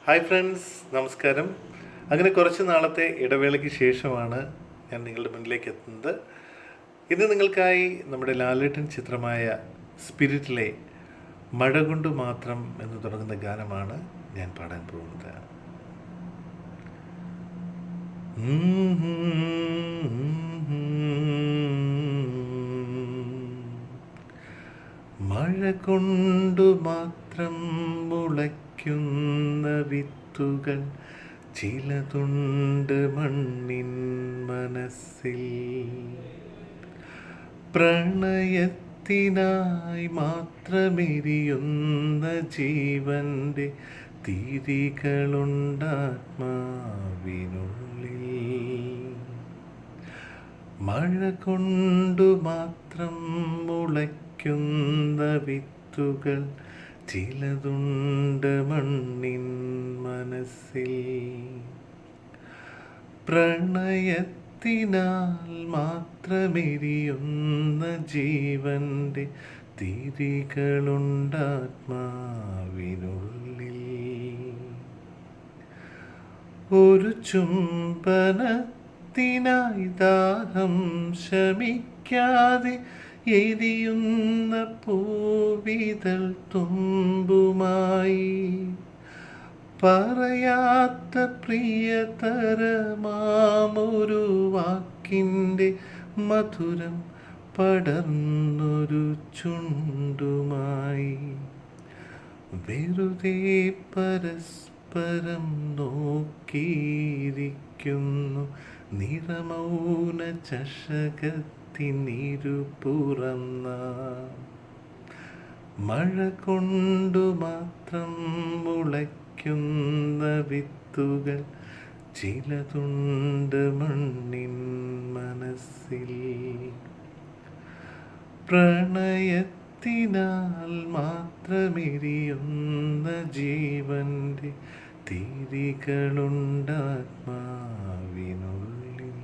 Hi friends, നമസ്കാരം. അങ്ങനെ കുറച്ച് നാളത്തെ ഇടവേളയ്ക്ക് ശേഷമാണ് ഞാൻ നിങ്ങളുടെ മുന്നിലേക്ക് എത്തുന്നത്. ഇന്ന് നിങ്ങൾക്കായി നമ്മുടെ ലാലേട്ടൻ ചിത്രമായ സ്പിരിറ്റിലെ മഴ കൊണ്ട് മാത്രം എന്ന് തുടങ്ങുന്ന ഗാനമാണ് ഞാൻ പാടാൻ പോകുന്നത്. മഴ കൊണ്ടു മാത്രം മുളയ്ക്കുന്ന വിത്തുകൾ ചിലതുണ്ട് മണ്ണിൻ മനസ്സിൽ. പ്രണയത്തിനായി മാത്രമെരിയുന്ന ജീവന്റെ തിരികളുണ്ടാത്മാവിനുള്ളിൽ. മഴ കൊണ്ടു മാത്രം മുളയ്ക്കുന്ന വിത്തുകൾ ചിലതുണ്ട് മണ്ണിൻ മനസ്സിൽ. പ്രണയത്തിനാൽ മാത്രമെരിയുന്ന ജീവന്റെ തിരികളുണ്ടാത്മാവിനുള്ളിൽ. ഒരു ചുംബനത്തിനായി ദാഹം ശമിക്കാതെ എരിയുന്ന പൂവിതൾ തുമ്പുമായി പറയാത്ത പ്രിയതരമാമൊരു വാക്കിൻ്റെ മധുരം പടർന്നൊരു ചുണ്ടുമായി വെറുതെ പരസ്പരം നോക്കിയിരിക്കുന്നു നിറമൗന ചഷകത്തിനിരുപുറം. മഴ കൊണ്ടു മാത്രം മുളയ്ക്കുന്ന വിത്തുകൾ ചിലതുണ്ട് മണ്ണിൻ മനസ്സിൽ. പ്രണയത്തിനാൽ മാത്രമെരിയുന്ന ജീവന്റെ തിരികളുണ്ടാത്മാവിനുള്ളിൽ.